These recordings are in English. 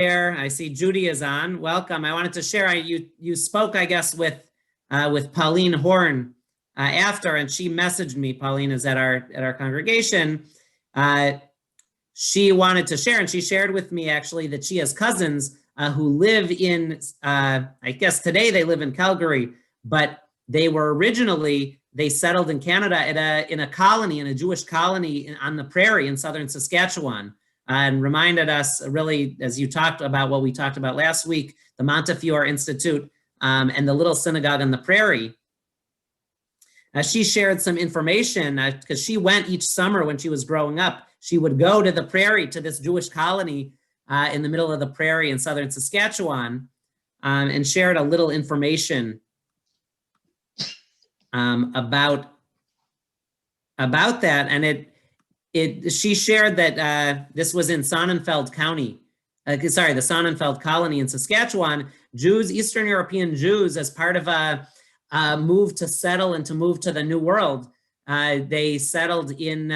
there. I see Judy is on. Welcome. I wanted to share. You spoke, I guess, with Pauline Horn after, and she messaged me. Pauline is at our congregation. She wanted to share, and she shared with me actually that she has cousins who live in. I guess today they live in Calgary, but they were originally they settled in Canada in a colony, in a Jewish colony on the prairie in southern Saskatchewan. And reminded us really, as you talked about what we talked about last week, the Montefiore Institute and the little synagogue on the prairie. She shared some information because she went each summer when she was growing up. She would go to the prairie, to this Jewish colony in the middle of the prairie in southern Saskatchewan, and shared a little information about that. And she shared that this was in Sonnenfeld County, the Sonnenfeld colony in Saskatchewan. Jews, Eastern European Jews, as part of a move to settle and to move to the New World, they settled in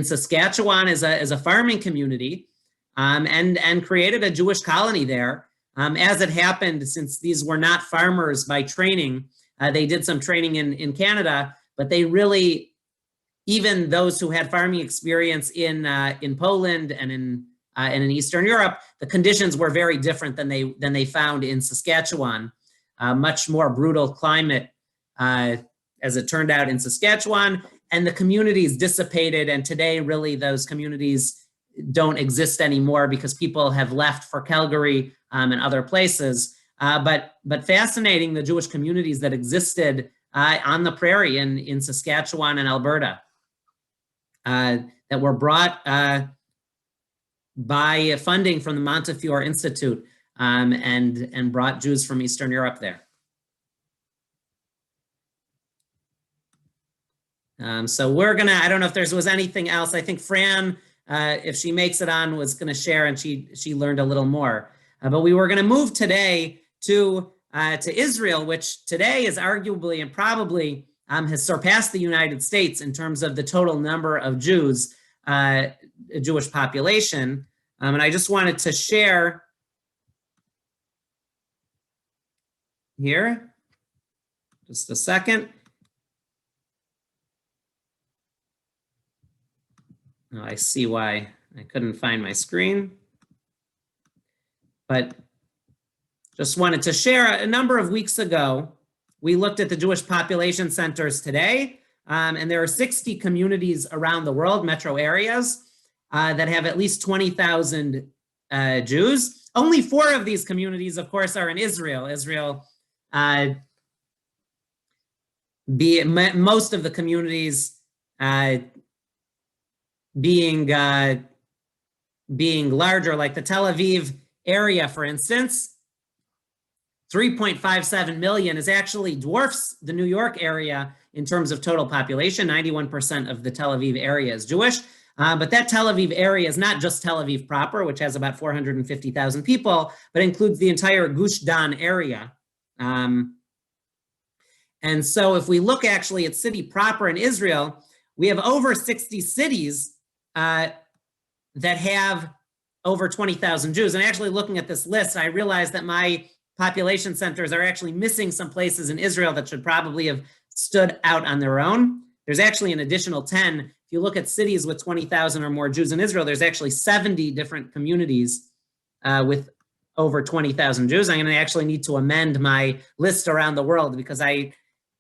Saskatchewan as a farming community, and created a Jewish colony there. As it happened, since these were not farmers by training, they did some training in Canada, but they really, even those who had farming experience in Poland and in Eastern Europe, the conditions were very different than they found in Saskatchewan. Much more brutal climate, as it turned out, in Saskatchewan, and the communities dissipated. And today, really, those communities don't exist anymore because people have left for Calgary and other places. But fascinating, the Jewish communities that existed on the prairie in Saskatchewan and Alberta. That were brought by funding from the Montefiore Institute, and brought Jews from Eastern Europe there. So we're gonna, I don't know if there was anything else. I think Fran, if she makes it on, was gonna share, and she learned a little more. But we were gonna move today to Israel, which today is arguably and probably has surpassed the United States in terms of the total number of Jews, Jewish population. And I just wanted to share here, just a second. Oh, I see why I couldn't find my screen, but just wanted to share. A number of weeks ago, we looked at the Jewish population centers today, and there are 60 communities around the world, metro areas, that have at least 20,000 Jews. Only 4 of these communities, of course, are in Israel. Israel, most of the communities being larger, like the Tel Aviv area, for instance. 3.57 million is actually dwarfs the New York area in terms of total population. 91% of the Tel Aviv area is Jewish. But that Tel Aviv area is not just Tel Aviv proper, which has about 450,000 people, but includes the entire Gush Dan area. And so if we look actually at city proper in Israel, we have over 60 cities that have over 20,000 Jews. And actually looking at this list, I realized that my population centers are actually missing some places in Israel that should probably have stood out on their own. There's actually an additional 10. If you look at cities with 20,000 or more Jews in Israel, there's actually 70 different communities with over 20,000 Jews. I'm going to actually need to amend my list around the world because I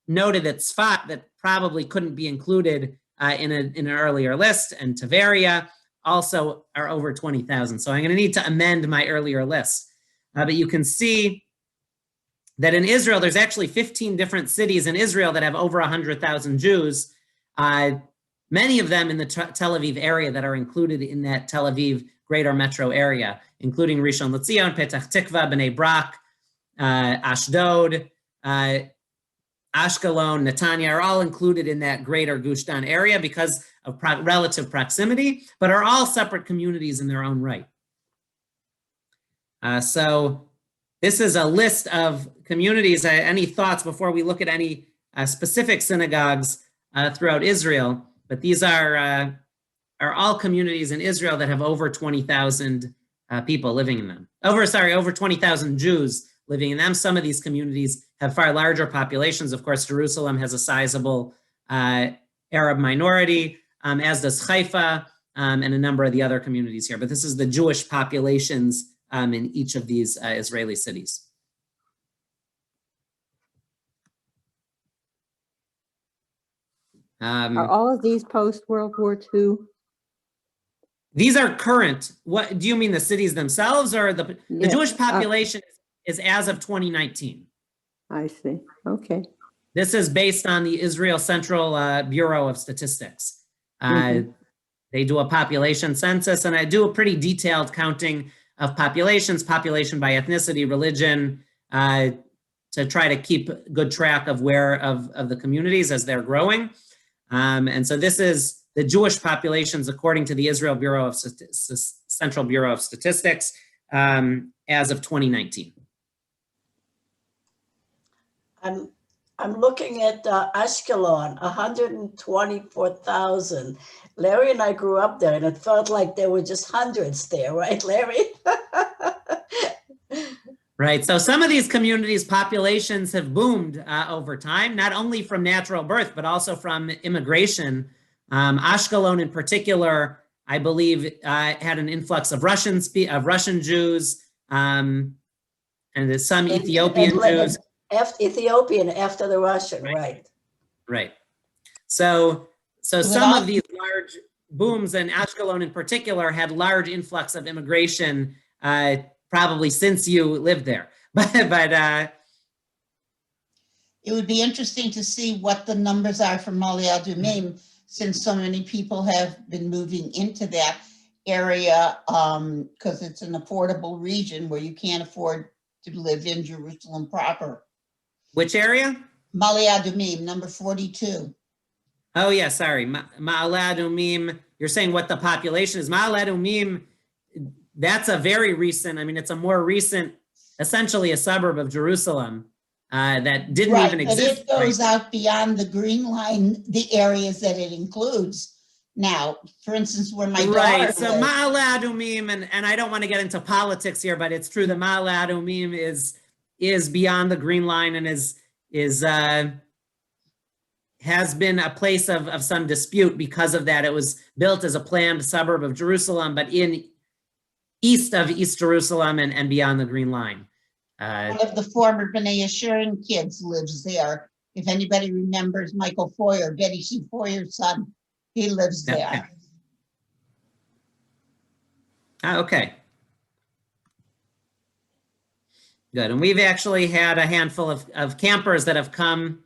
noted that Sfat that probably couldn't be included in an earlier list, and Tveria also are over 20,000. So I'm going to need to amend my earlier list. But you can see that in Israel, there's actually 15 different cities in Israel that have over 100,000 Jews, many of them in the Tel Aviv area that are included in that Tel Aviv greater metro area, including Rishon LeZion, Petach Tikva, Bnei Brak, Ashdod, Ashkelon, Netanya are all included in that greater Gush Dan area because of relative proximity, but are all separate communities in their own right. So this is a list of communities. Any thoughts before we look at any specific synagogues throughout Israel? But these are all communities in Israel that have over 20,000 people living in them. Over 20,000 Jews living in them. Some of these communities have far larger populations. Of course, Jerusalem has a sizable Arab minority, as does Haifa, and a number of the other communities here. But this is the Jewish populations in each of these Israeli cities. Are all of these post-World War II? These are current. What do you mean, the cities themselves, or the Jewish population is as of 2019? I see. Okay. This is based on the Israel Central Bureau of Statistics. They do a population census, and I do a pretty detailed counting of population by ethnicity, religion, to try to keep good track of of the communities as they're growing. And so this is the Jewish populations according to the Israel Central Bureau of Statistics as of 2019. I'm looking at Ashkelon, 124,000. Larry and I grew up there, and it felt like there were just hundreds there, right, Larry? Right. So some of these communities' populations have boomed over time, not only from natural birth, but also from immigration. Ashkelon, in particular, I believe, had an influx of Russian Jews and some Ethiopian Jews. Ethiopian after the Russian, right? Right. So some of these large booms, and Ashkelon in particular, had large influx of immigration, probably since you lived there. But it would be interesting to see what the numbers are for Ma'ale Adumim, since so many people have been moving into that area, because it's an affordable region where you can't afford to live in Jerusalem proper. Which area? Ma'ale Adumim, number 42. Oh yeah, sorry. Ma'ale Adumim, you're saying what the population is. Ma'ale Adumim, that's a very recent, I mean, it's a more recent, essentially a suburb of Jerusalem that didn't even exist. But it goes out beyond the green line, the areas that it includes. Now, for instance, where my daughter so Ma'ale Adumim, and I don't want to get into politics here, but it's true that Ma'ale Adumim is beyond the green line and has been a place of some dispute because of that. It was built as a planned suburb of Jerusalem, but in east of East Jerusalem and beyond the green line. One of the former B'nai Yeshurun kids lives there. If anybody remembers Michael Foyer, Betty C. Foyer's son, he lives there. Okay. Good. And we've actually had a handful of campers that have come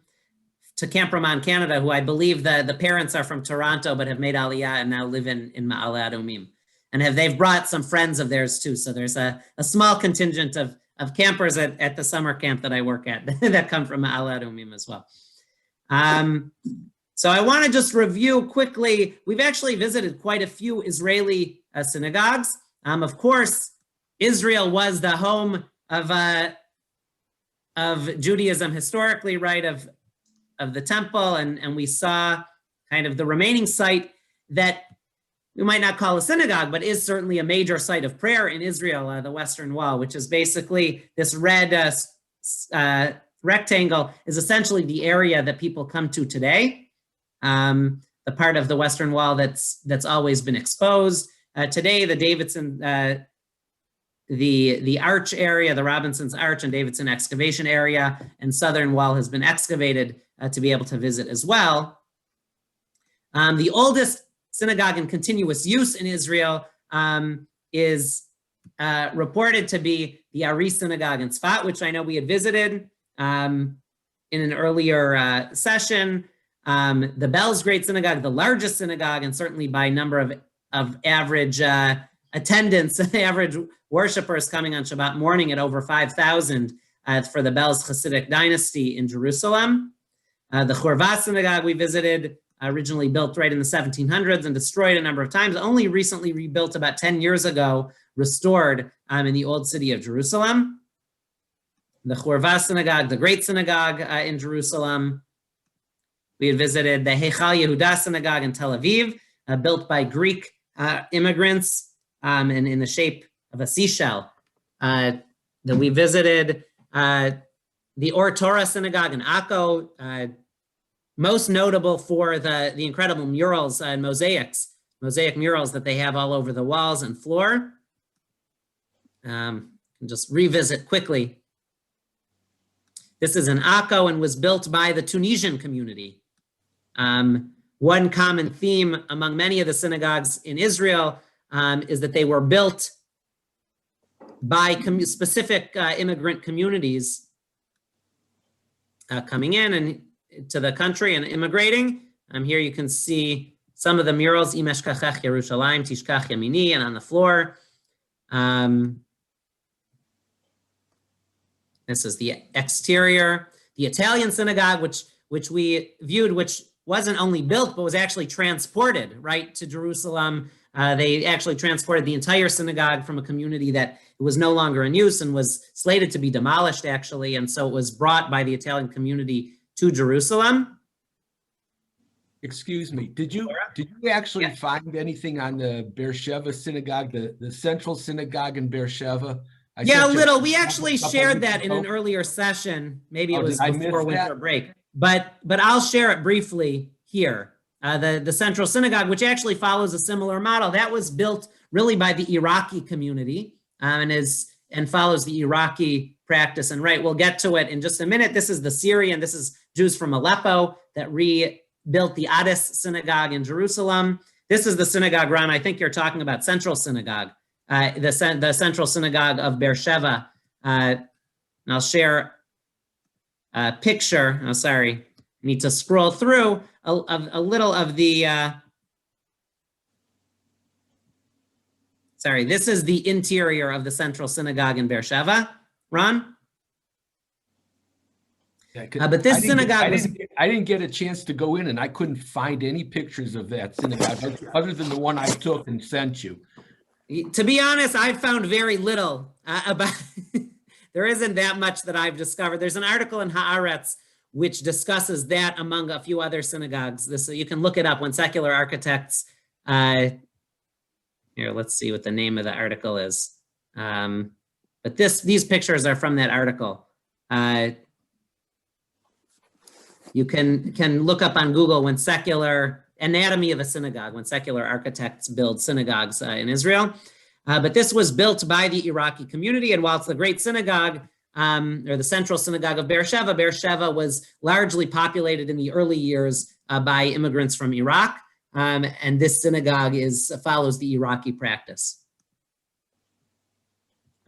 to Camp Ramon, Canada, who I believe the parents are from Toronto, but have made Aliyah and now live in Ma'ale Adumim. And they've brought some friends of theirs too. So there's a small contingent of campers at the summer camp that I work at that come from Ma'ale Adumim as well. So I want to just review quickly. We've actually visited quite a few Israeli synagogues. Of course, Israel was the home of Judaism historically, right, of the temple, and we saw kind of the remaining site that we might not call a synagogue, but is certainly a major site of prayer in Israel, the Western Wall, which is basically this red rectangle is essentially the area that people come to today, the part of the Western Wall that's always been exposed. Today, the Davidson, the arch area, the Robinson's Arch and Davidson excavation area and Southern Wall has been excavated to be able to visit as well. The oldest synagogue in continuous use in Israel is reported to be the Ari Synagogue in Tzfat, which I know we had visited in an earlier session. The Belz Great Synagogue, the largest synagogue, and certainly by number of average attendance, average worshipers coming on Shabbat morning at over 5,000 for the Belz Hasidic dynasty in Jerusalem. The Chorva Synagogue we visited, originally built right in the 1700s and destroyed a number of times, only recently rebuilt about 10 years ago, restored in the old city of Jerusalem. The Chorva Synagogue, the Great Synagogue in Jerusalem. We had visited the Heichal Yehuda Synagogue in Tel Aviv, built by Greek immigrants and in the shape a seashell. That we visited the Or Torah Synagogue in Akko, most notable for the incredible murals and mosaic murals that they have all over the walls and floor. Just revisit quickly. This is in Akko and was built by the Tunisian community. One common theme among many of the synagogues in Israel is that they were built by specific immigrant communities coming in and to the country and immigrating. Here you can see some of the murals, Im eshkachech Yerushalayim tishkach yamini, and on the floor. This is the exterior. The Italian synagogue, which we viewed, which wasn't only built, but was actually transported right to Jerusalem. They actually transported the entire synagogue from a community that was no longer in use and was slated to be demolished, actually. And so it was brought by the Italian community to Jerusalem. Excuse me, did you actually find anything on the Beersheva Synagogue, the central synagogue in Beersheva? Yeah, a little. We actually shared that in an earlier session. Maybe it was before winter break. But I'll share it briefly here. The central synagogue, which actually follows a similar model, that was built really by the Iraqi community and follows the Iraqi practice. And right, we'll get to it in just a minute. This is the Syrian. This is Jews from Aleppo that rebuilt the Addis Synagogue in Jerusalem. This is the synagogue, Ron. I think you're talking about Central Synagogue, the Central Synagogue of Beersheva. And I'll share a picture. Oh, sorry. I need to scroll through a little of the, sorry, this is the interior of the Central Synagogue in Beersheva, Ron? Yeah, but this synagogue I didn't get a chance to go in, and I couldn't find any pictures of that synagogue other than the one I took and sent you. To be honest, I've found very little about, there isn't that much that I've discovered. There's an article in Haaretz which discusses that among a few other synagogues. You can look it up when secular architects, here, let's see what the name of the article is. But these pictures are from that article. You can look up on Google when secular anatomy of a synagogue, when secular architects build synagogues in Israel. But this was built by the Iraqi community. And while it's the great synagogue, or the Central Synagogue of Beersheva, Beersheva was largely populated in the early years by immigrants from Iraq. And this synagogue follows the Iraqi practice.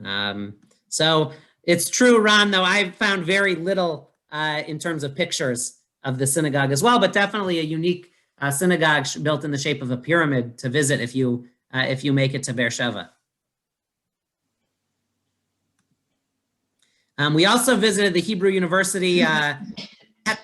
So it's true, Ron, though I've found very little in terms of pictures of the synagogue as well, but definitely a unique synagogue built in the shape of a pyramid to visit if you make it to Beersheva. We also visited the Hebrew University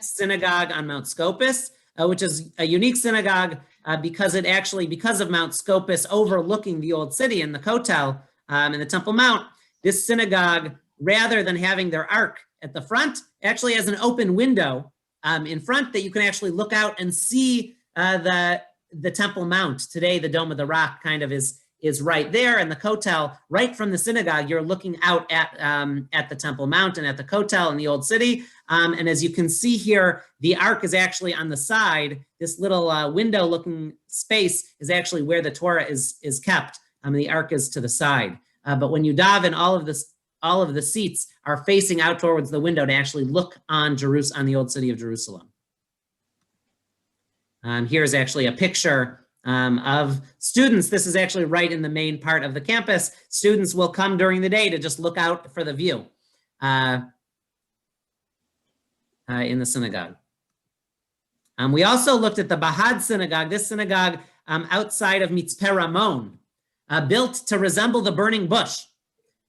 Synagogue on Mount Scopus, which is a unique synagogue because of Mount Scopus overlooking the old city and the Kotel and the Temple Mount. This synagogue, rather than having their ark at the front, actually has an open window in front that you can actually look out and see the Temple Mount. Today, the Dome of the Rock kind of is right there, and the Kotel, right from the synagogue, you're looking out at the Temple Mount and at the Kotel in the old city. And as you can see here, the ark is actually on the side. This little window-looking space is actually where the Torah is kept. The ark is to the side. But when you daven, all of the seats are facing out towards the window to actually look on the old city of Jerusalem. Here's actually a picture of students. This is actually right in the main part of the campus. Students will come during the day to just look out for the view in the synagogue. We also looked at the Abuhab Synagogue. This synagogue outside of Mitzpeh Ramon, built to resemble the burning bush.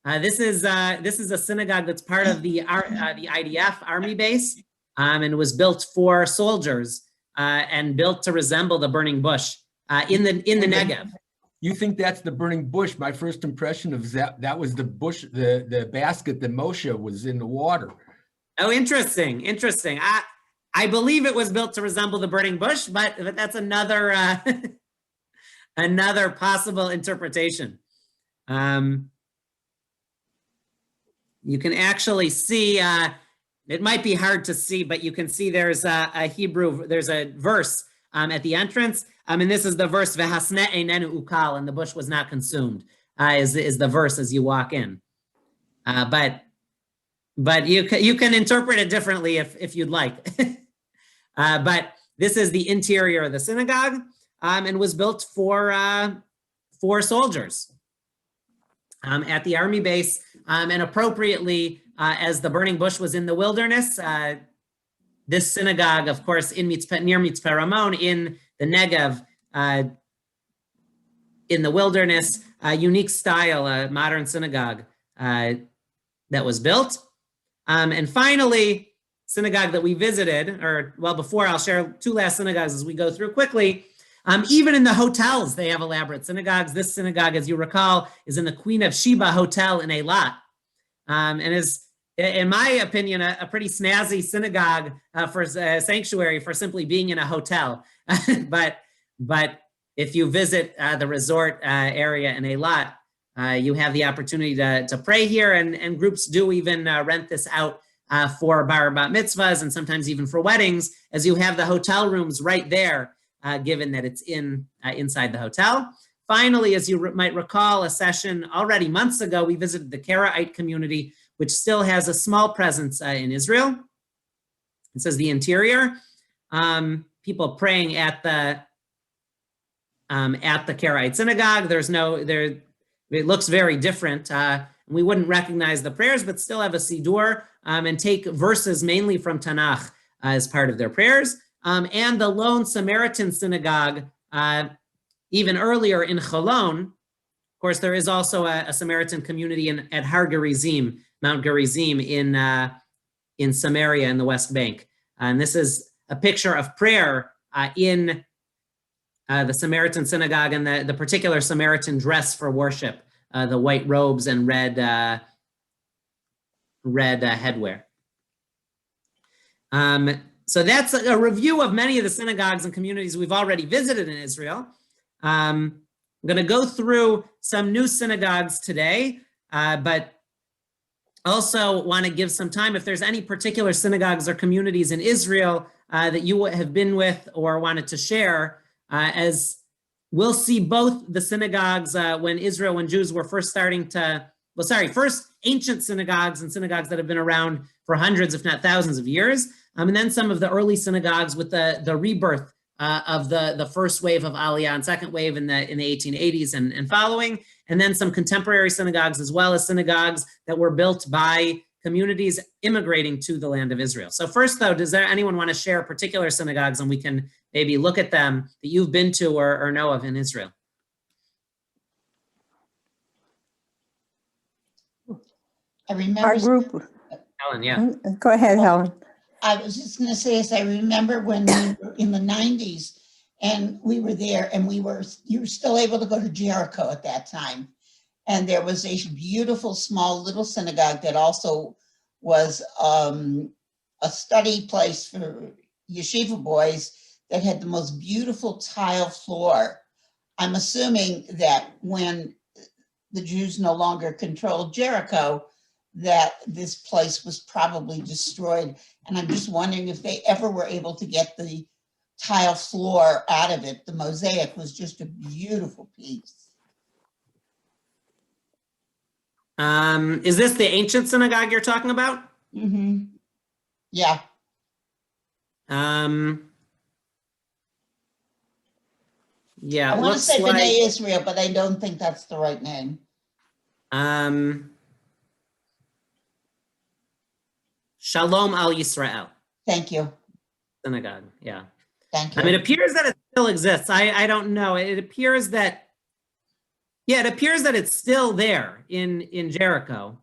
This is a synagogue that's part of the IDF Army base, and was built for soldiers and built to resemble the burning bush in the Negev. You think that's the burning bush? My first impression of that was the bush, the basket that Moshe was in the water. Oh, interesting. I believe it was built to resemble the burning bush, but that's another, another possible interpretation. you can actually see, it might be hard to see, but you can see there's a Hebrew, there's a verse at the entrance. And this is the verse, V'hasne einenu ukal, and the bush was not consumed, is the verse as you walk in. But you can interpret it differently if you'd like. But this is the interior of the synagogue, and was built for soldiers at the army base, and appropriately, as the burning bush was in the wilderness, this synagogue, of course, near Mitzpeh Ramon in the Negev, in the wilderness, a unique style, a modern synagogue that was built. And finally, synagogue that we visited, before I'll share two last synagogues as we go through quickly. Even in the hotels, they have elaborate synagogues. This synagogue, as you recall, is in the Queen of Sheba Hotel in Eilat, and is, in my opinion, a pretty snazzy synagogue for a sanctuary for simply being in a hotel. But if you visit the resort area in Eilat, you have the opportunity to pray here, and groups do even rent this out for bar bat mitzvahs and sometimes even for weddings, as you have the hotel rooms right there, given that it's inside the hotel. Finally, as you might recall, a session already months ago, we visited the Karaite community, which still has a small presence in Israel. This is the interior. People praying at the Karaite synagogue. It looks very different. We wouldn't recognize the prayers, but still have a siddur and take verses mainly from Tanakh as part of their prayers. And the lone Samaritan synagogue, even earlier in Cholon. Of course, there is also a Samaritan community at Har Gerizim, Mount Gerizim in Samaria in the West Bank. And this is a picture of prayer in the Samaritan synagogue, and the particular Samaritan dress for worship, the white robes and red headwear. So that's a review of many of the synagogues and communities we've already visited in Israel. I'm going to go through some new synagogues today, but also want to give some time if there's any particular synagogues or communities in Israel that you have been with or wanted to share, as we'll see both the synagogues when Jews were first starting to, first ancient synagogues and synagogues that have been around for hundreds, if not thousands of years, and then some of the early synagogues with the rebirth of the first wave of Aliyah and second wave in the 1880s and following, and then some contemporary synagogues, as well as synagogues that were built by communities immigrating to the land of Israel. So first, though, does anyone want to share particular synagogues, and we can maybe look at them that you've been to or know of in Israel? I remember. Our group, Helen, yeah. go ahead, Helen. I was just going to say, as I remember when we were in the 90s and we were there, and you were still able to go to Jericho at that time. And there was a beautiful small little synagogue that also was a study place for yeshiva boys that had the most beautiful tile floor. I'm assuming that when the Jews no longer controlled Jericho, that this place was probably destroyed. And I'm just wondering if they ever were able to get the tile floor out of it. The mosaic was just a beautiful piece. Is this the ancient synagogue you're talking about? Mm-hmm. Yeah. Yeah, I want to say like, B'nai Israel, but I don't think that's the right name. Shalom al Yisrael Thank you. synagogue. Yeah. Thank you. I mean, it appears that it still exists. I don't know. It appears that, yeah, it appears that it's still there in Jericho.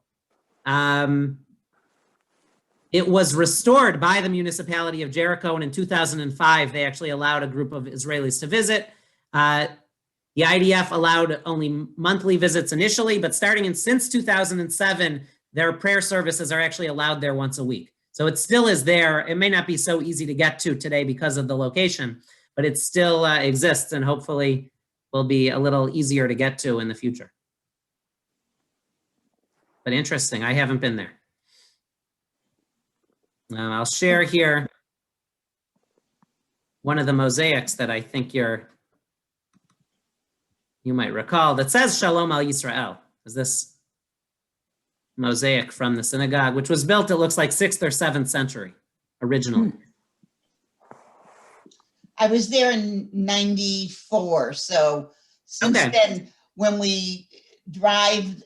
It was restored by the municipality of Jericho, and in 2005, they actually allowed a group of Israelis to visit. The IDF allowed only monthly visits initially, but since 2007, their prayer services are actually allowed there once a week. So it still is there. It may not be so easy to get to today because of the location, but it still exists, and hopefully will be a little easier to get to in the future. but interesting. I haven't been there. I'll share here one of the mosaics that I think you might recall that says Shalom al Yisrael. Is this mosaic from the synagogue, which was built, it looks like 6th or 7th century originally. I was there in 94, so since then, when we drive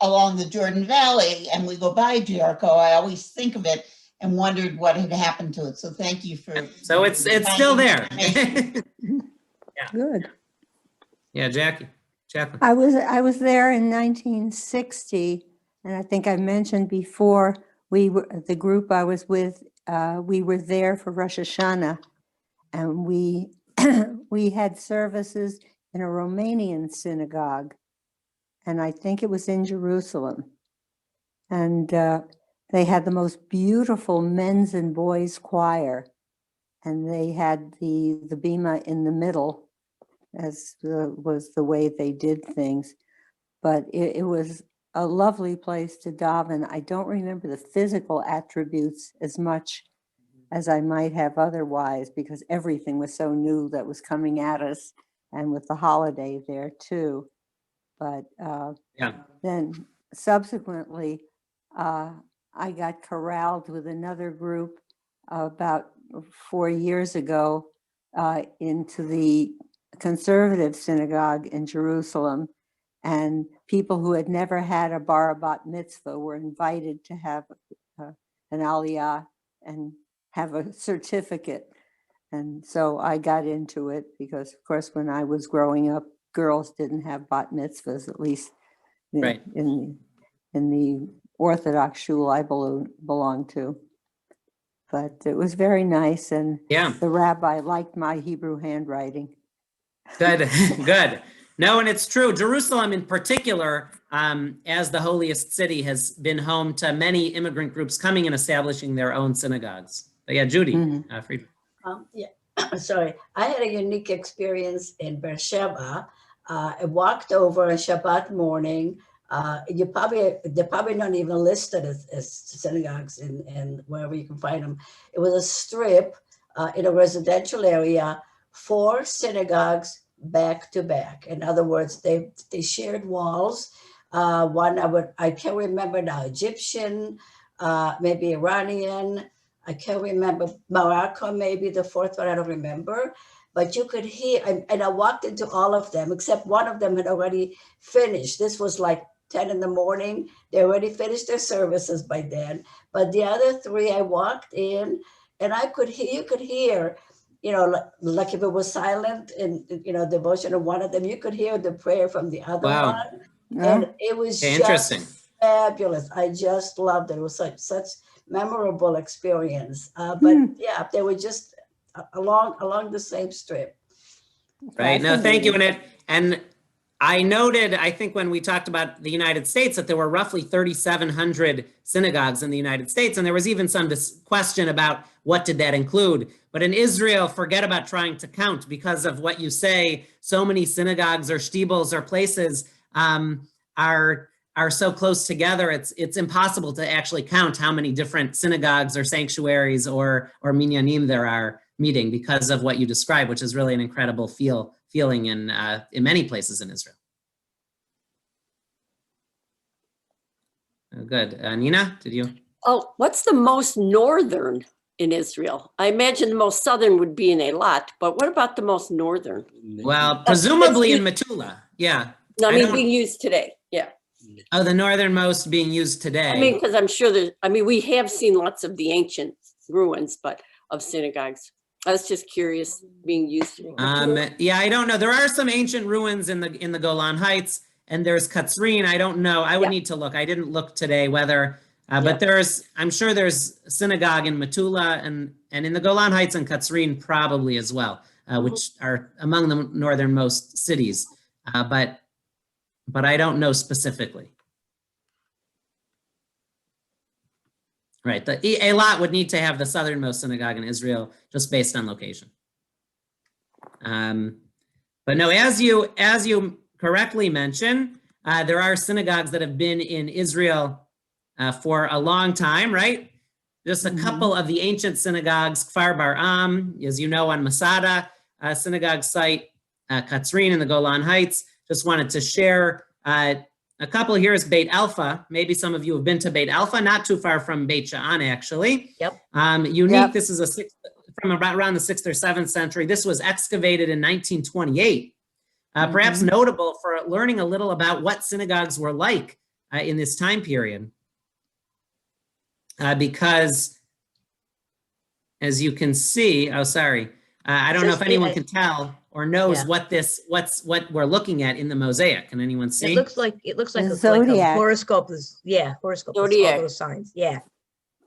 along the Jordan Valley and we go by Jericho, I always think of it and wondered what had happened to it. So thank you for. So it's still there. Good. Yeah, Jacqueline. I was there in 1960, and I think I mentioned before, the group I was with, we were there for Rosh Hashanah, and we we had services in a Romanian synagogue, and I think it was in Jerusalem. And they had the most beautiful men's and boys choir, and they had the bima in the middle, as was the way they did things. But it was a lovely place to daven. I don't remember the physical attributes as much as I might have otherwise, because everything was so new that was coming at us, and with the holiday there too. But then subsequently, I got corralled with another group about 4 years ago into the conservative synagogue in Jerusalem, and people who had never had a bar bat mitzvah were invited to have an aliyah and have a certificate. And so I got into it because, of course, when I was growing up, girls didn't have bat mitzvahs, at least in the Orthodox shul I belonged to. But it was very nice, and the rabbi liked my Hebrew handwriting. Good, good. No, and it's true. Jerusalem in particular, as the holiest city, has been home to many immigrant groups coming and establishing their own synagogues. But yeah, Judy, Friedman. Sorry, I had a unique experience in Beersheba. I walked over on Shabbat morning. They're probably not even listed as synagogues in wherever you can find them. It was a strip in a residential area, 4 synagogues back to back. In other words, they shared walls. One I can't remember now, Egyptian, maybe Iranian. I can't remember, Morocco, maybe the 4th one, I don't remember. But you could hear, and I walked into all of them, except one of them had already finished. This was like 10 in the morning. They already finished their services by then. But the other 3, I walked in and you could hear, like if it was silent in, devotion of one of them, you could hear the prayer from the other one. And it was interesting. Fabulous. I just loved it. It was such memorable experience. But yeah, they were just along the same strip. Right. No, thank you, Annette. And I noted, I think when we talked about the United States, that there were roughly 3,700 synagogues in the United States. And there was even some question about what did that include. But in Israel, forget about trying to count, because of what you say. So many synagogues or shtibels or places are so close together. It's impossible to actually count how many different synagogues or sanctuaries or minyanim there are meeting, because of what you described, which is really an incredible feeling in many places in Israel. Good. Nina, did you? Oh, what's the most northern in Israel? I imagine the most southern would be in Eilat, but what about the most northern? Well, presumably in Metula. Yeah. I mean, being used today. Yeah. Oh, the northernmost being used today. I mean, because I'm sure we have seen lots of the ancient ruins, but of synagogues. I was just curious, being used. Yeah, I don't know. There are some ancient ruins in the Golan Heights, and there's Katzrin. I don't know. I would need to look. I didn't look today whether, but I'm sure there's a synagogue in Metula and in the Golan Heights and Katzrin probably as well, which are among the northernmost cities. But I don't know specifically. Right, the Eilat would need to have the southernmost synagogue in Israel, just based on location. But no, as you correctly mentioned, there are synagogues that have been in Israel for a long time, right? Just a couple of the ancient synagogues, Kfar Bar'am, as you know, on Masada synagogue site, Katzrin in the Golan Heights. Just wanted to share a couple. Here is Beit Alpha. Maybe some of you have been to Beit Alpha, not too far from Beit Sha'an, actually. Yep. Unique, Yep. this is from around the 6th or 7th century. This was excavated in 1928. Perhaps notable for learning a little about what synagogues were like in this time period. Because, as you can see, I don't know if anyone can tell or knows Yeah. what we're looking at in the mosaic. Can anyone see? It looks like The a zodiac. horoscope. Horoscope. All Zodiac. those signs. Yeah.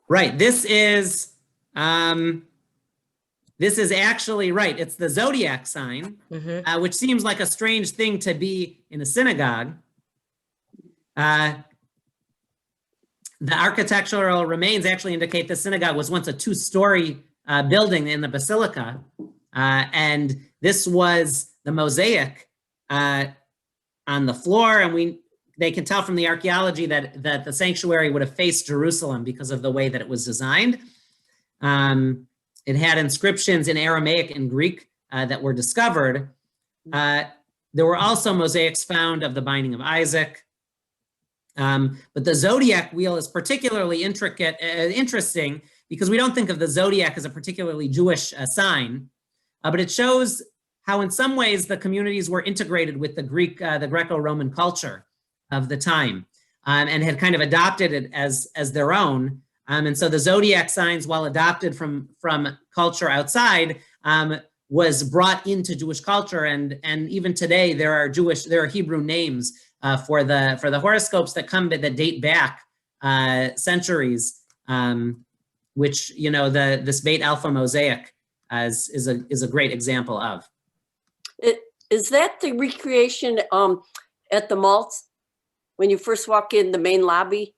Right. This is actually right. It's the zodiac sign, which seems like a strange thing to be in a synagogue. The architectural remains actually indicate the synagogue was once a 2-story building in the basilica. And this was the mosaic on the floor. And they can tell from the archaeology that the sanctuary would have faced Jerusalem because of the way that it was designed. It had inscriptions in Aramaic and Greek that were discovered. There were also mosaics found of the binding of Isaac. But the zodiac wheel is particularly interesting because we don't think of the zodiac as a particularly Jewish sign, but it shows how in some ways the communities were integrated with the Greco-Roman culture of the time, and had kind of adopted it as their own. And so the zodiac signs, while adopted from culture outside, was brought into Jewish culture. And even today there are Hebrew names for the horoscopes that date back centuries, which this Beit Alpha mosaic is a great example of. Is that the recreation at the malls when you first walk in the main lobby?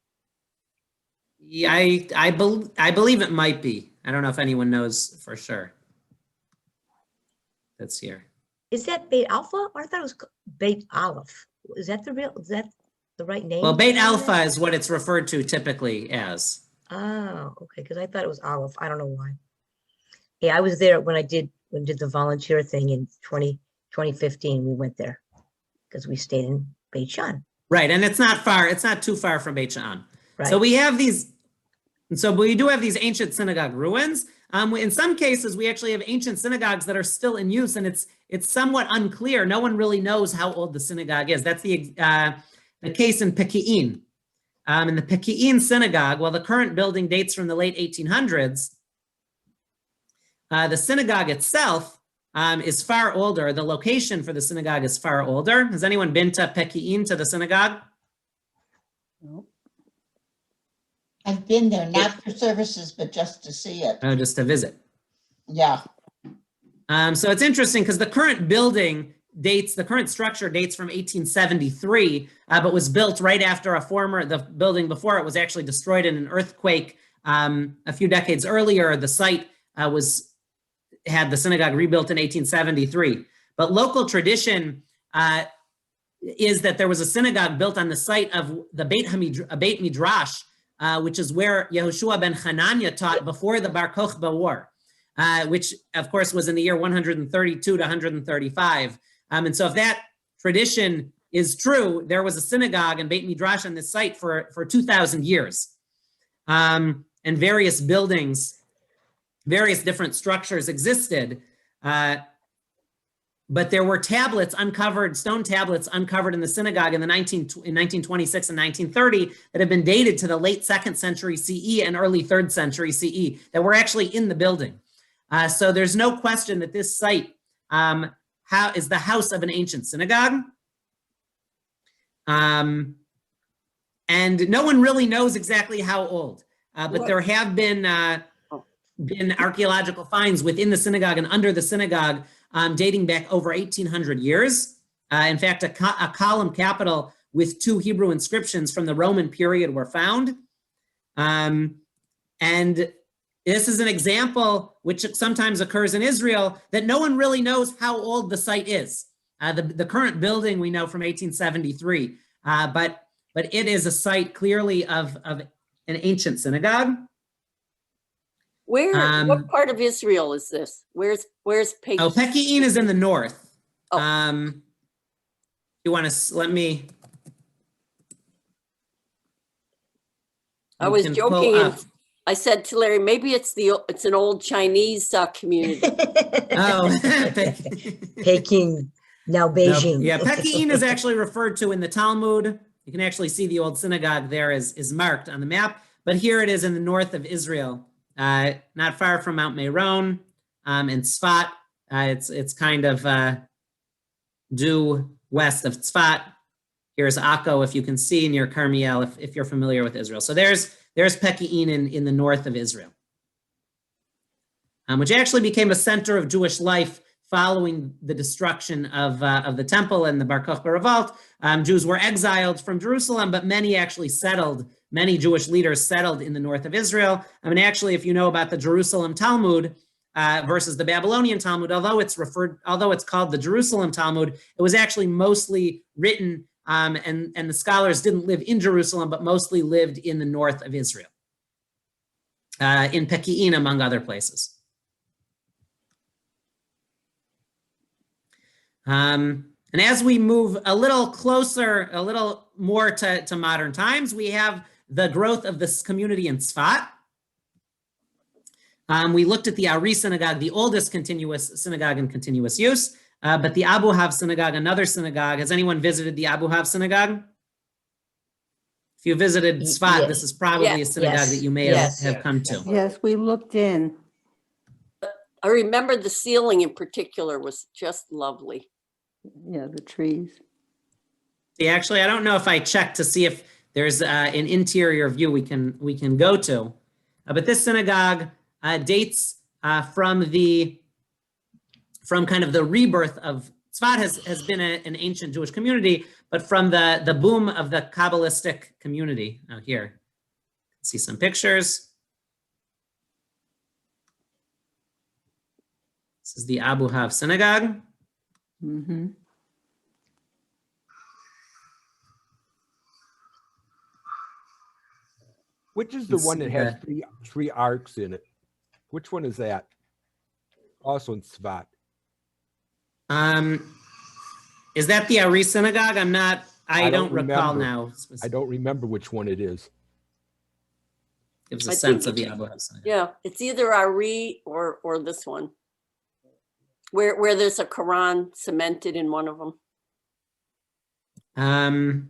Yeah, I believe it might be. I don't know if anyone knows for sure. That's here. Is that Beit Alpha? Or I thought it was Beit Aleph. Is that the right name? Well, Beit Alpha is what it's referred to typically as. Oh, okay. Because I thought it was Aleph. I don't know why. Yeah, I was there when did the volunteer thing in 2015. We went there because we stayed in Beit Sha'an. Right, and it's not too far from Beit Sha'an. Right. So we have these, we do have these ancient synagogue ruins. In some cases, we actually have ancient synagogues that are still in use, and it's somewhat unclear. No one really knows how old the synagogue is. That's the case in Peki'in. In the Peki'in synagogue, while the current building dates from the late 1800s, the synagogue itself is far older. The location for the synagogue is far older. Has anyone been to Peki'in, to the synagogue? Nope. I've been there, not for services, but just to see it. Oh, just to visit. Yeah. So it's interesting because the current building the current structure dates from 1873, but was built right after the building before it was actually destroyed in an earthquake a few decades earlier. The site had the synagogue rebuilt in 1873. But local tradition is that there was a synagogue built on the site of the Beit Midrash, which is where Yehoshua ben Hananiah taught before the Bar Kokhba War, which of course was in the year 132 to 135. And so if that tradition is true, there was a synagogue and Beit Midrash on this site for 2,000 years. And various buildings, various different structures existed. But there were stone tablets uncovered in the synagogue in 1926 and 1930 that have been dated to the late 2nd century CE and early 3rd century CE that were actually in the building. So there's no question that this site is the house of an ancient synagogue. And no one really knows exactly how old, but there have been archaeological finds within the synagogue and under the synagogue dating back over 1,800 years. In fact, a column capital with 2 Hebrew inscriptions from the Roman period were found. And this is an example which sometimes occurs in Israel that no one really knows how old the site is. The current building we know from 1873, but it is a site clearly of an ancient synagogue. What part of Israel is this? Where's Pekin? Oh, Pekin is in the north. Oh. You want to let me? I was joking and I said to Larry, maybe it's an old Chinese community. Oh, Peking, now Beijing. No, yeah, Pekin is actually referred to in the Talmud. You can actually see the old synagogue there is marked on the map, but here it is in the north of Israel, not far from Mount Meron and Tzfat. It's kind of due west of Tzfat. Here's Akko, if you can see, near Carmiel, if you're familiar with Israel. So there's Pekin in the north of Israel, which actually became a center of Jewish life following the destruction of the temple and the Bar Kokhba revolt. Jews were exiled from Jerusalem, but many actually settled, many Jewish leaders settled in the north of Israel. I mean, actually, if you know about the Jerusalem Talmud versus the Babylonian Talmud, although it's called the Jerusalem Talmud, it was actually mostly written and the scholars didn't live in Jerusalem, but mostly lived in the north of Israel, in Pekin, among other places. And as we move a little closer, a little more to modern times, we have the growth of this community in Tzfat. We looked at the Ari Synagogue, the oldest continuous synagogue in continuous use. But the Abuhab Synagogue, another synagogue, has anyone visited the Abuhab Synagogue? If you visited Tzfat, Yes. This is probably a synagogue that you may have come to. Yes, we looked in. I remember the ceiling in particular was just lovely. Yeah, the trees. See, actually, I don't know if I checked to see if there's an interior view we can go to, but this synagogue dates from kind of the rebirth of Tzfat has been an ancient Jewish community, but from the boom of the Kabbalistic community. Now here, see some pictures. This is the Abuhab Synagogue. Mm-hmm. Which is the one that has three arcs in it? Which one is that? Also in Tzfat. Is that the Ari Synagogue? I don't recall now. I don't remember which one it is. Gives a sense of the Abuhab Synagogue. Yeah, it's either Ari or this one, where there's a Quran cemented in one of them. I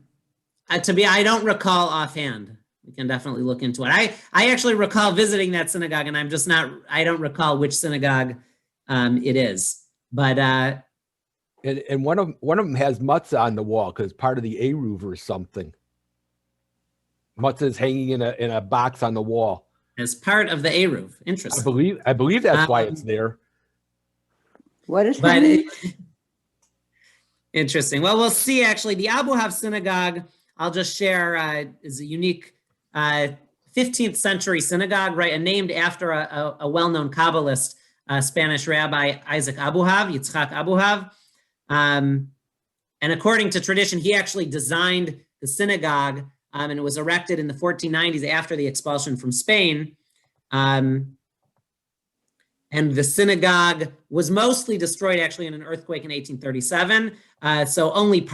don't recall offhand. We can definitely look into it. I actually recall visiting that synagogue, and I don't recall which synagogue it is. But and one of them has matzah on the wall because part of the Eruv or something. Matzah is hanging in a box on the wall. As part of the Eruv. Interesting. I believe that's why it's there. What is that? Interesting. Well, we'll see. Actually, the Abuhab Synagogue, I'll just share, is a unique 15th century synagogue, right? And named after a well-known Kabbalist, Spanish Rabbi Isaac Abuhab, Yitzchak Abuhab. And according to tradition, he actually designed the synagogue, and it was erected in the 1490s after the expulsion from Spain. And the synagogue was mostly destroyed actually in an earthquake in 1837. So only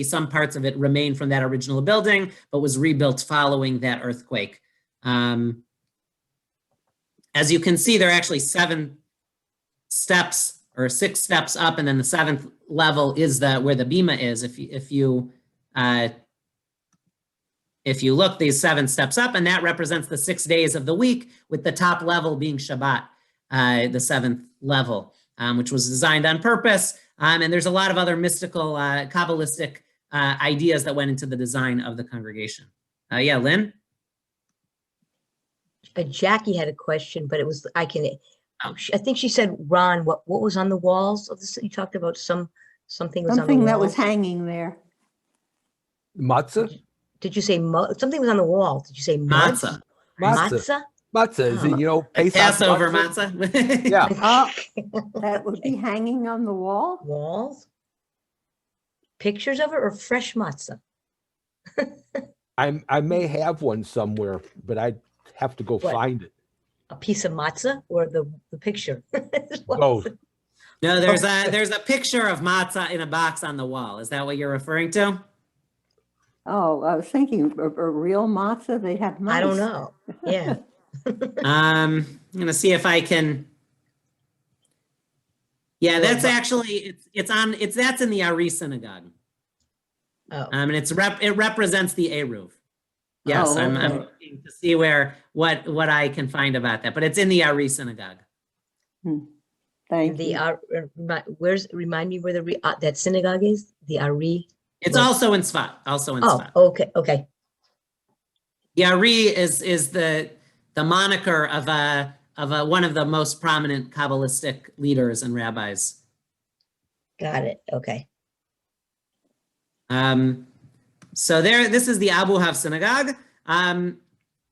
some parts of it remain from that original building, but was rebuilt following that earthquake. As you can see, there are actually 7 steps or 6 steps up, and then the 7th level is where the bima is. If you look, these 7 steps up, and that represents the 6 days of the week, with the top level being Shabbat, the 7th level, which was designed on purpose. And there's a lot of other mystical, Kabbalistic ideas that went into the design of the congregation. Yeah, Lynn? Jackie had a question, but it was, I think she said, Ron, what was on the walls of this? You talked about something was on the walls. Something that was hanging there. Matzah? Did you say something was on the wall? Did you say Matzah. Matzah? Matzah, is it, Passover matzah? Yeah. Oh, that would be hanging on the wall? Walls? Pictures of it or fresh matzah? I may have one somewhere, but I'd have to go What? find it. A piece of matzah or the picture? Both. No, there's a picture of matzah in a box on the wall. Is that what you're referring to? Oh, I was thinking a real matzah, they have mice. I don't know. Yeah. I'm gonna see if I can. Yeah, that's actually that's in the Ari Synagogue. Oh, And it represents the Eruv. Yes, Oh, I'm okay. looking to see what I can find about that, but it's in the Ari Synagogue. Thank the you. remind me where that synagogue is? The Ari. It's Right. also in Sfat. Also in Oh, Sfat. okay. The Ari is the moniker of one of the most prominent Kabbalistic leaders and rabbis. Got it. Okay. So this is the Abuhab Synagogue.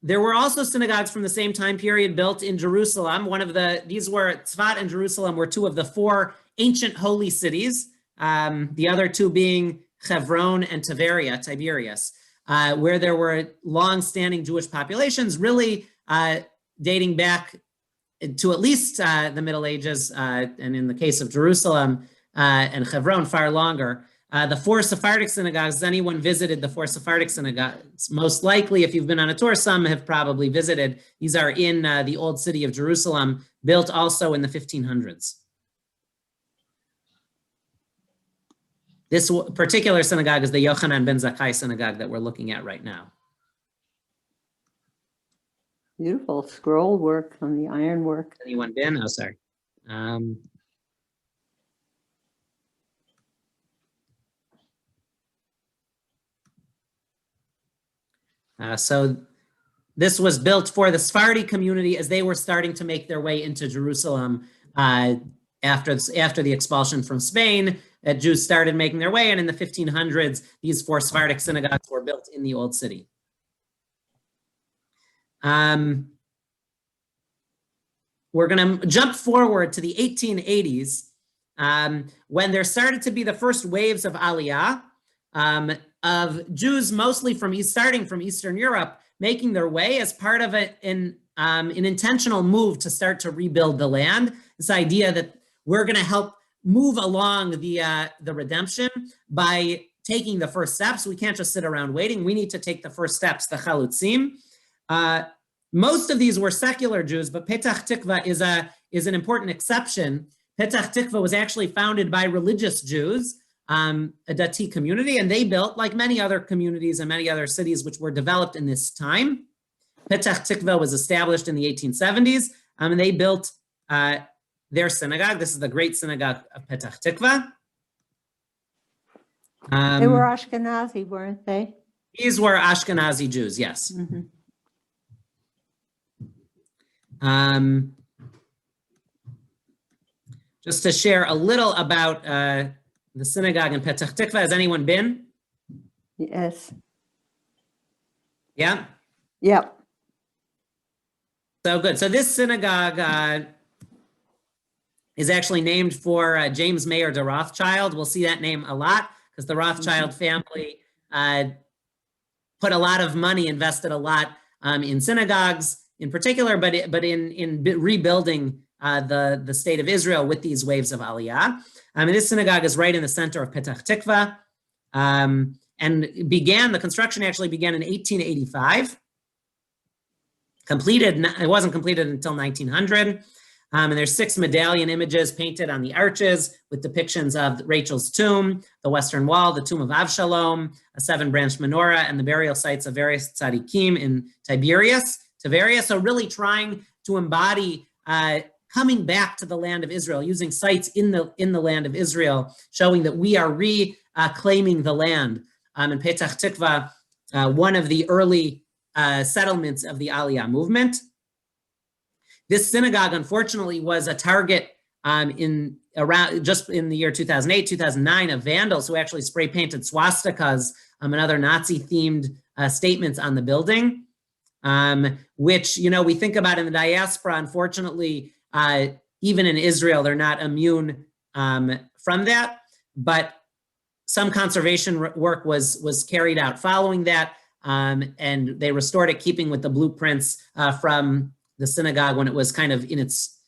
There were also synagogues from the same time period built in Jerusalem. Tzfat and Jerusalem were two of the four ancient holy cities. The other two being Hebron and Tiberias, where there were long-standing Jewish populations, really dating back to at least the Middle Ages, and in the case of Jerusalem and Hebron, far longer. The four Sephardic synagogues, has anyone visited the four Sephardic synagogues? Most likely, if you've been on a tour, some have probably visited. These are in the old city of Jerusalem, built also in the 1500s. This particular synagogue is the Yochanan ben Zakkai synagogue that we're looking at right now. Beautiful scroll work on the ironwork. Anyone been? Oh, sorry. So this was built for the Sephardi community as they were starting to make their way into Jerusalem after the expulsion from Spain. Jews started making their way, and in the 1500s, these four Sephardic synagogues were built in the old city. We're going to jump forward to the 1880s when there started to be the first waves of Aliyah of Jews, mostly starting from Eastern Europe, making their way as part of an intentional move to start to rebuild the land. This idea that we're going to help move along the redemption by taking the first steps. We can't just sit around waiting. We need to take the first steps, the chalutzim. Most of these were secular Jews, but Petach Tikva is an important exception. Petach Tikva was actually founded by religious Jews, a Dati community, and they built, like many other communities and many other cities which were developed in this time. Petach Tikva was established in the 1870s, and they built their synagogue. This is the Great Synagogue of Petach Tikva. They were Ashkenazi, weren't they? These were Ashkenazi Jews, yes. Mm-hmm. Just to share a little about the synagogue in Petach Tikva. Has anyone been? Yes. Yeah? Yep. So good. So this synagogue is actually named for James Mayer de Rothschild. We'll see that name a lot because the Rothschild family put a lot of money, invested a lot in synagogues in particular, but in rebuilding the state of Israel with these waves of Aliyah. And this synagogue is right in the center of Petach Tikva, and the construction actually began in 1885. It wasn't completed until 1900. And there's 6 medallion images painted on the arches with depictions of Rachel's tomb, the Western Wall, the tomb of Avshalom, a 7-branch menorah, and the burial sites of various tzaddikim in Tiberias. So really trying to embody coming back to the land of Israel, using sites in the land of Israel, showing that we are reclaiming the land. In Petach Tikva, one of the early settlements of the Aliyah movement. This synagogue, unfortunately, was a target just in the year 2008, 2009 of vandals who actually spray painted swastikas and other Nazi-themed statements on the building, which, we think about in the diaspora. Unfortunately, even in Israel, they're not immune from that. But some conservation work was carried out following that, and they restored it, keeping with the blueprints from the synagogue when it was kind of in its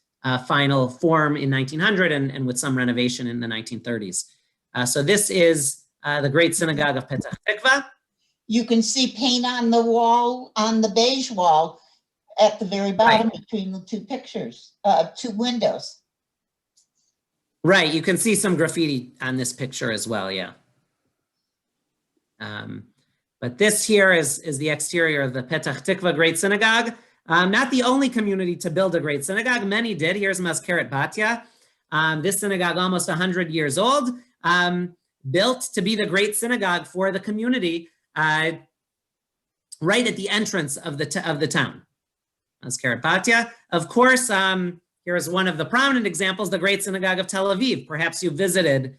final form in 1900 and with some renovation in the 1930s. So this is the Great Synagogue of Petach Tikva. You can see paint on the wall, on the beige wall at the very bottom between the two pictures, two windows. Right, you can see some graffiti on this picture as well, yeah. But this here is the exterior of the Petach Tikva Great Synagogue. Not the only community to build a great synagogue, many did. Here's Mazkeret Batya. This synagogue, almost 100 years old, built to be the great synagogue for the community right at the entrance of the town. Mazkeret Batya. Of course, here's one of the prominent examples, the Great Synagogue of Tel Aviv. Perhaps you visited.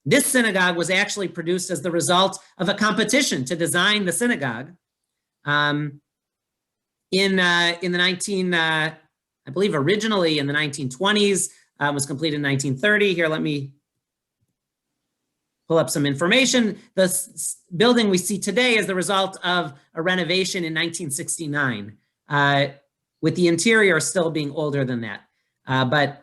This synagogue was actually produced as the result of a competition to design the synagogue. In the I believe originally in the 1920s, was completed in 1930. Here, let me pull up some information. The building we see today is the result of a renovation in 1969, with the interior still being older than that. But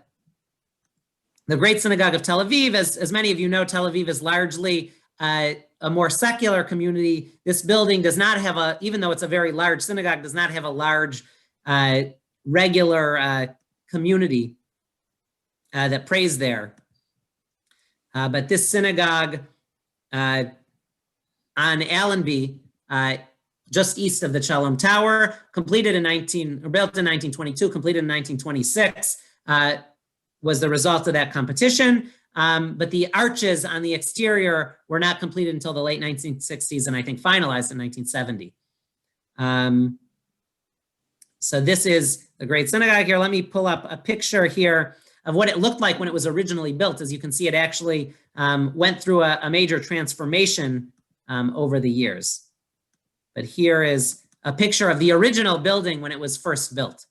the Great Synagogue of Tel Aviv, as many of you know, Tel Aviv is largely a more secular community. This building does not have even though it's a very large synagogue, does not have a large regular community that prays there. But this synagogue on Allenby, just east of the Shalom Tower, built in 1922, completed in 1926, was the result of that competition. But the arches on the exterior were not completed until the late 1960s and I think finalized in 1970. So this is the Great Synagogue here. Let me pull up a picture here of what it looked like when it was originally built. As you can see, it actually went through a major transformation over the years. But here is a picture of the original building when it was first built.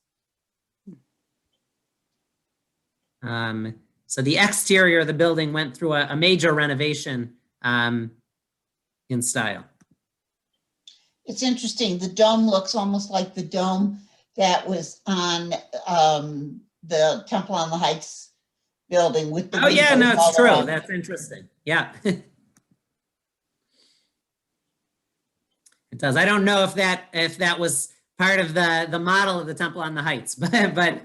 So the exterior of the building went through a major renovation in style. It's interesting. The dome looks almost like the dome that was on the Temple on the Heights building with the. Oh yeah, no, it's true. Around. That's interesting. Yeah. It does. I don't know if that was part of the model of the Temple on the Heights, but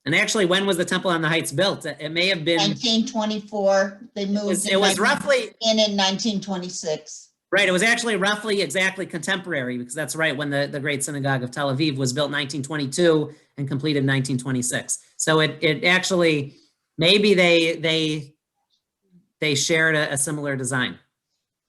and actually, when was the Temple on the Heights built? It may have been 1924. They moved. It was roughly in 1926. Right. It was actually roughly exactly contemporary, because that's right when the Great Synagogue of Tel Aviv was built in 1922 and completed in 1926. So it actually, maybe they shared a similar design.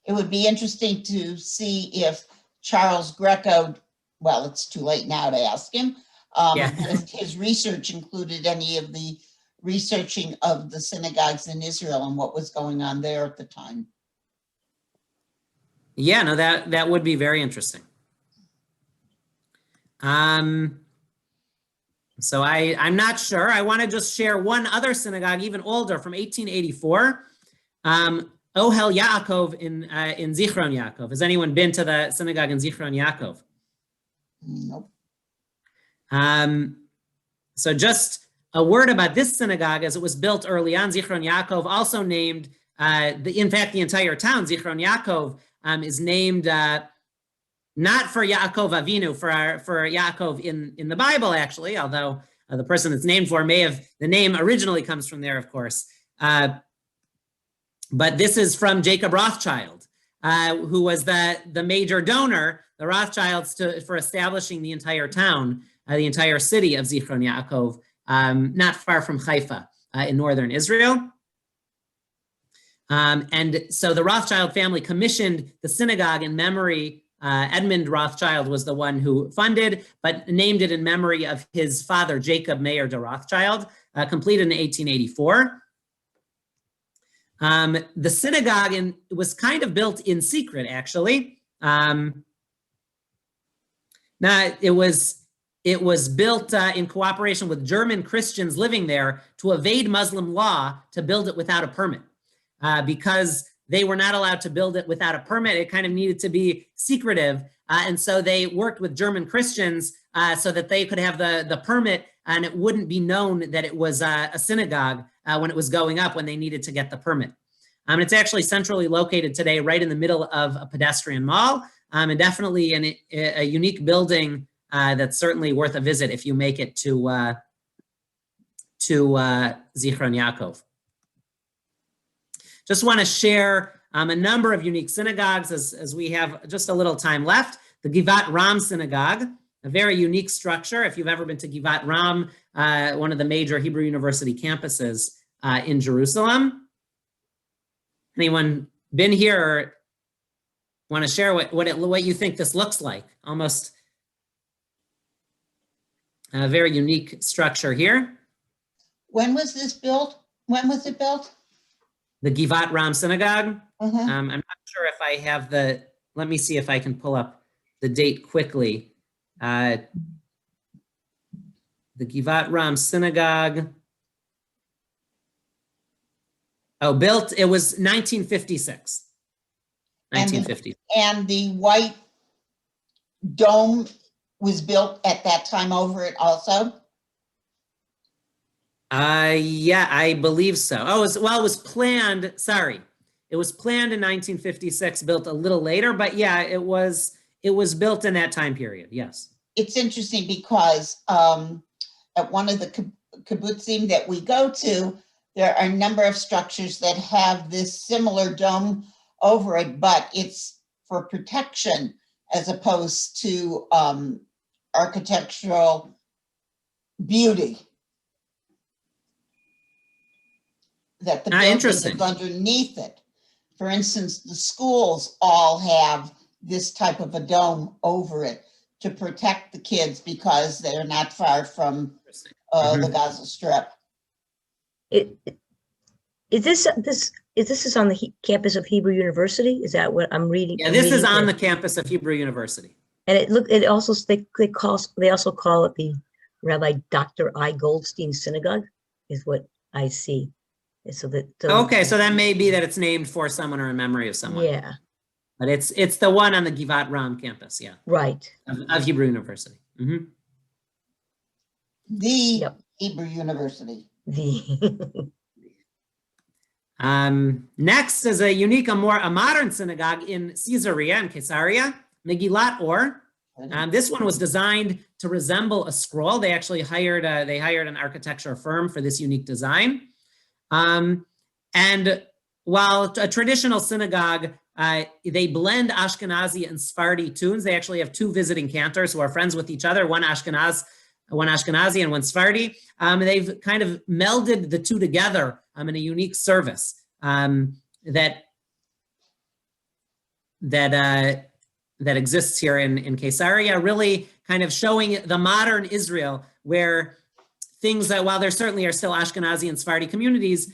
It would be interesting to see if Charles Greco, well, it's too late now to ask him, if his research included any of the researching of the synagogues in Israel and what was going on there at the time. Yeah, no, that would be very interesting. So I'm not sure. I want to just share one other synagogue, even older, from 1884. Ohel Yaakov in Zichron Yaakov. Has anyone been to the synagogue in Zichron Yaakov? Nope. So just a word about this synagogue, as it was built early on. Zichron Yaakov, also named, in fact, the entire town, Zichron Yaakov, is named not for Yaakov Avinu, for Yaakov in the Bible, actually, although the person it's named for the name originally comes from there, of course. But this is from Jacob Rothschild, who was the major donor, the Rothschilds, for establishing the entire town, the entire city of Zichron Yaakov, not far from Haifa in northern Israel. And so the Rothschild family commissioned the synagogue in memory. Edmund Rothschild was the one who funded, but named it in memory of his father, Jacob Mayer de Rothschild, completed in 1884. The synagogue was kind of built in secret, actually. Now, it was built in cooperation with German Christians living there to evade Muslim law, to build it without a permit. because they were not allowed to build it without a permit. It kind of needed to be secretive. And so they worked with German Christians so that they could have the permit and it wouldn't be known that it was a synagogue when it was going up, when they needed to get the permit. It's actually centrally located today, right in the middle of a pedestrian mall, and definitely a unique building that's certainly worth a visit if you make it to Zichron Yaakov. Just want to share a number of unique synagogues as we have just a little time left. The Givat Ram Synagogue, a very unique structure. If you've ever been to Givat Ram, one of the major Hebrew University campuses in Jerusalem. Anyone been here or want to share what you think this looks like? Almost a very unique structure here. When was this built? When was it built? The Givat Ram Synagogue. Uh-huh. I'm not sure if I have let me see if I can pull up the date quickly. The Givat Ram Synagogue. Oh, built, it was 1956. 1950. And the white dome was built at that time over it also? Yeah, I believe so. Oh, it was planned, sorry. It was planned in 1956, built a little later, but yeah, it was built in that time period, yes. It's interesting because at one of the kibbutzim that we go to, there are a number of structures that have this similar dome over it, but it's for protection as opposed to architectural beauty. That the building is underneath it. For instance, the schools all have this type of a dome over it to protect the kids because they're not far from the Gaza Strip. Is this on the campus of Hebrew University? Is that what I'm reading? Yeah, this is on the campus of Hebrew University. And they also call it the Rabbi Dr. I. Goldstein Synagogue, is what I see. Okay, so that may be that it's named for someone or in memory of someone. Yeah. But it's the one on the Givat Ram campus, yeah. Right. Of Hebrew University. Mm-hmm. Hebrew University. Next is a unique, a modern synagogue in Caesarea, in Caesarea, Megillat Or. This one was designed to resemble a scroll. They actually hired an architecture firm for this unique design. And while a traditional synagogue, they blend Ashkenazi and Sephardi tunes. They actually have two visiting cantors who are friends with each other, one Ashkenazi and one Sephardi. They've kind of melded the two together in a unique service that exists here in Caesarea, really kind of showing the modern Israel, where things that, while there certainly are still Ashkenazi and Sephardi communities,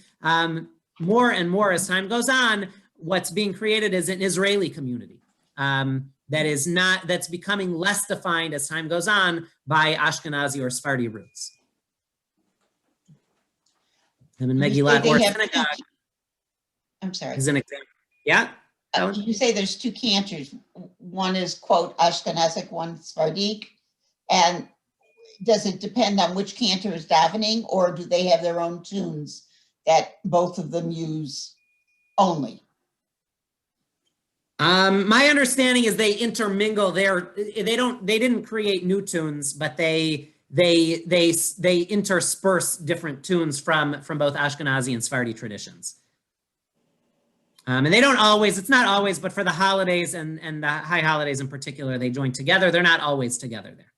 more and more as time goes on, what's being created is an Israeli community that's becoming less defined as time goes on by Ashkenazi or Sephardi roots. And in Megillat Or Synagogue, I'm sorry. is an example. Yeah. You say there's two cantors. One is, quote, Ashkenazic, one Sephardic. And does it depend on which cantor is davening, or do they have their own tunes that both of them use only? My understanding is they intermingle. They didn't create new tunes, but they intersperse different tunes from both Ashkenazi and Sephardi traditions. And they don't always, it's not always, but for the holidays and the high holidays in particular, they join together. They're not always together there.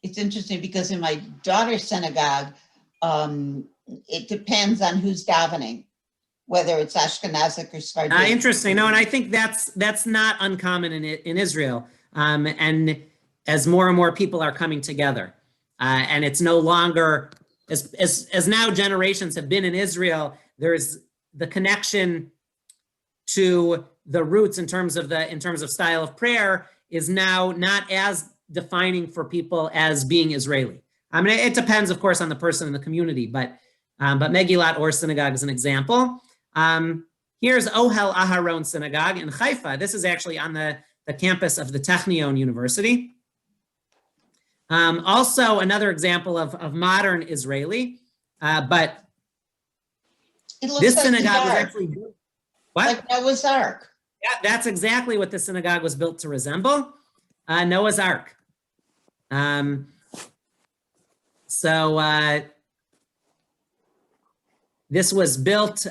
It's interesting because in my daughter's synagogue, it depends on who's davening, whether it's Ashkenazic or Sephardic. Interesting. No, and I think that's not uncommon in Israel. And as more and more people are coming together, and it's no longer as now generations have been in Israel, there's the connection to the roots in terms of style of prayer is now not as defining for people as being Israeli. I mean, it depends, of course, on the person in the community, but Megillat Or Synagogue is an example. Here's Ohel Aharon Synagogue in Haifa. This is actually on the campus of the Technion University. Also, another example of modern Israeli, but It looks this like the synagogue was Ark, actually built. What? like Noah's Ark. Yeah, that's exactly what the synagogue was built to resemble, Noah's Ark. This was built.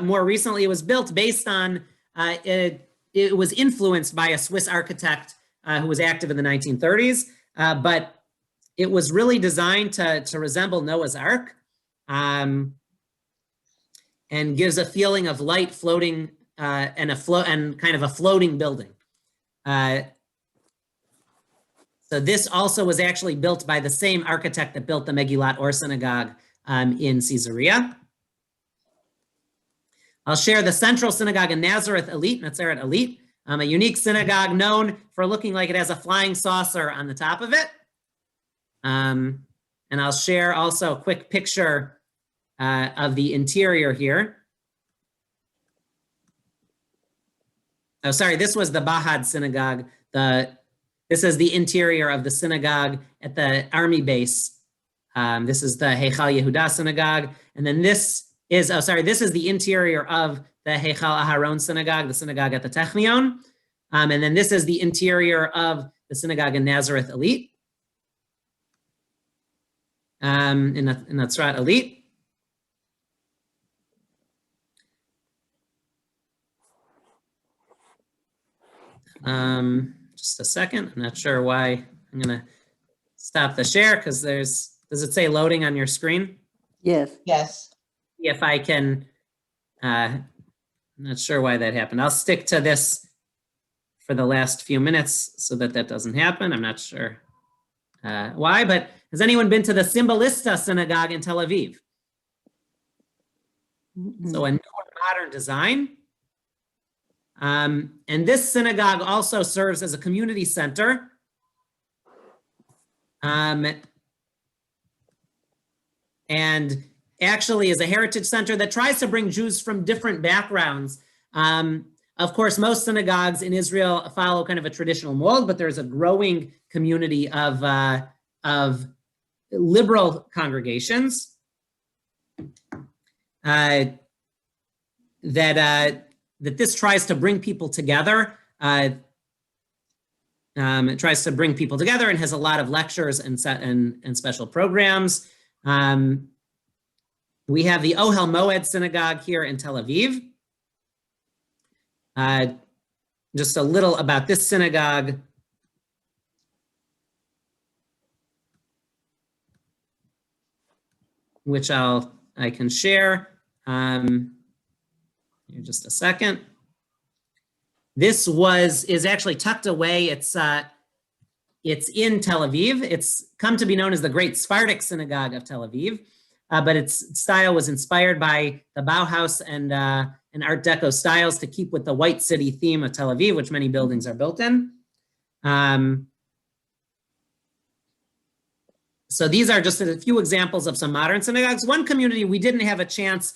More recently. It was built based on. It was influenced by a Swiss architect who was active in the 1930s, but it was really designed to resemble Noah's Ark, and gives a feeling of light floating and kind of a floating building. So this also was actually built by the same architect that built the Megillat Or Synagogue in Caesarea. I'll share the Central Synagogue in Nazareth Elite, Nazaret Elite, a unique synagogue known for looking like it has a flying saucer on the top of it. And I'll share also a quick picture of the interior here. Oh, sorry, this was the Abuhab Synagogue. This is the interior of the synagogue at the army base. This is the Heichal Yehuda Synagogue. And then this is the interior of the Heichal Aharon Synagogue, the synagogue at the Technion. And then this is the interior of the synagogue in Nazareth Elite, in Nazaret Elite. Just a second, I'm not sure why. I'm gonna stop the share because does it say loading on your screen? Yes. Yes. If I can, I'm not sure why that happened. I'll stick to this for the last few minutes so that doesn't happen. I'm not sure why, but has anyone been to the Symbolista Synagogue in Tel Aviv? So a newer modern design. And this synagogue also serves as a community center. And actually is a heritage center that tries to bring Jews from different backgrounds. Of course, most synagogues in Israel follow kind of a traditional mold, but there's a growing community of liberal congregations that this tries to bring people together. It tries to bring people together and has a lot of lectures and special programs. We have the Ohel Moed Synagogue here in Tel Aviv. Just a little about this synagogue. Which I can share. Here just a second. This is actually tucked away. It's in Tel Aviv. It's come to be known as the Great Sephardic Synagogue of Tel Aviv, but its style was inspired by the Bauhaus and Art Deco styles to keep with the White City theme of Tel Aviv, which many buildings are built in. So these are just a few examples of some modern synagogues. One community we didn't have a chance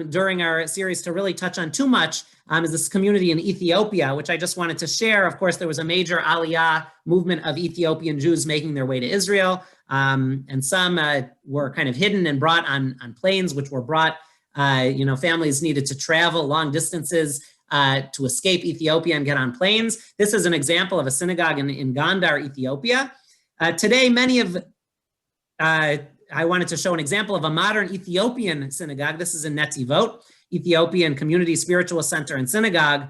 during our series to really touch on too much is this community in Ethiopia, which I just wanted to share. Of course, there was a major Aliyah movement of Ethiopian Jews making their way to Israel. And some were kind of hidden and brought on planes, which were brought, families needed to travel long distances to escape Ethiopia and get on planes. This is an example of a synagogue in Gondar, Ethiopia. Today, I wanted to show an example of a modern Ethiopian synagogue. This is in Netivot, Ethiopian Community Spiritual Center and Synagogue,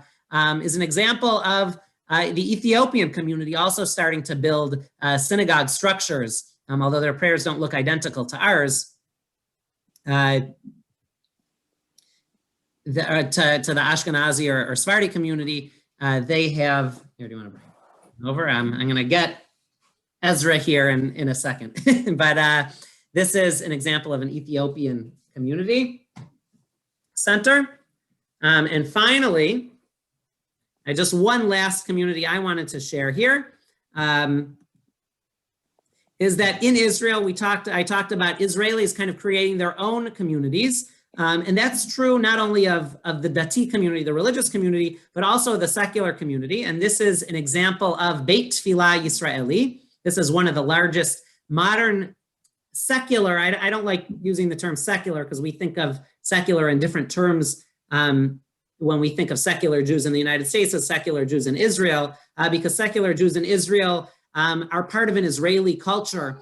is an example of the Ethiopian community also starting to build synagogue structures, although their prayers don't look identical to ours. To the Ashkenazi or Sephardi community, they have, here, do you want to bring it over? I'm going to get Ezra here in a second, but this is an example of an Ethiopian community center. And finally, just one last community I wanted to share here is that in Israel, I talked about Israelis kind of creating their own communities. And that's true not only of the Dati community, the religious community, but also the secular community. And this is an example of Beit Tfilah Yisraeli. This is one of the largest modern secular, I don't like using the term secular because we think of secular in different terms when we think of secular Jews in the United States as secular Jews in Israel, because secular Jews in Israel are part of an Israeli culture,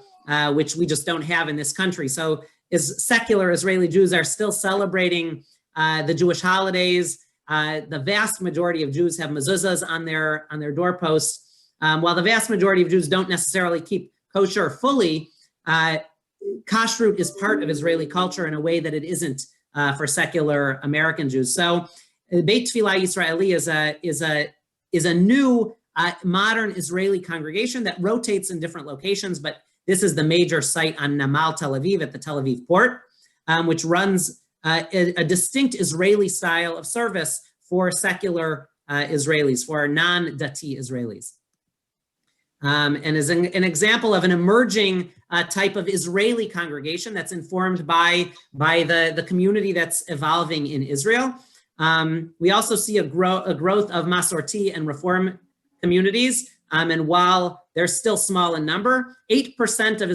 which we just don't have in this country. So secular Israeli Jews are still celebrating the Jewish holidays. The vast majority of Jews have mezuzahs on their doorposts. While the vast majority of Jews don't necessarily keep kosher fully, kashrut is part of Israeli culture in a way that it isn't for secular American Jews. So Beit Tfilah Yisraeli is a new modern Israeli congregation that rotates in different locations, but this is the major site on Namal Tel Aviv at the Tel Aviv port, which runs a distinct Israeli style of service for secular Israelis, for non-Dati Israelis. And is an example of an emerging type of Israeli congregation that's informed by the community that's evolving in Israel. We also see a growth of Masorti and Reform communities. And while they're still small in number, 8% of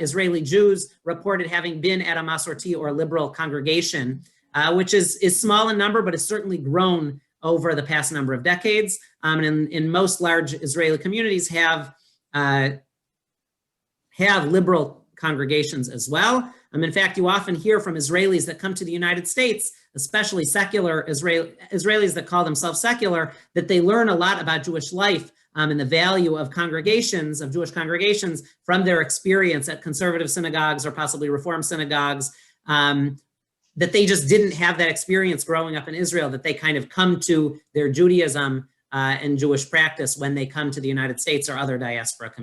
Israeli Jews reported having been at a Masorti or liberal congregation, which is small in number, but it's certainly grown over the past number of decades. And in most large Israeli communities have liberal congregations as well. In fact, you often hear from Israelis that come to the United States, especially secular Israelis that call themselves secular, that they learn a lot about Jewish life and the value of congregations, of Jewish congregations, from their experience at conservative synagogues or possibly Reform synagogues, that they just didn't have that experience growing up in Israel, that they kind of come to their Judaism and Jewish practice when they come to the United States or other diaspora communities.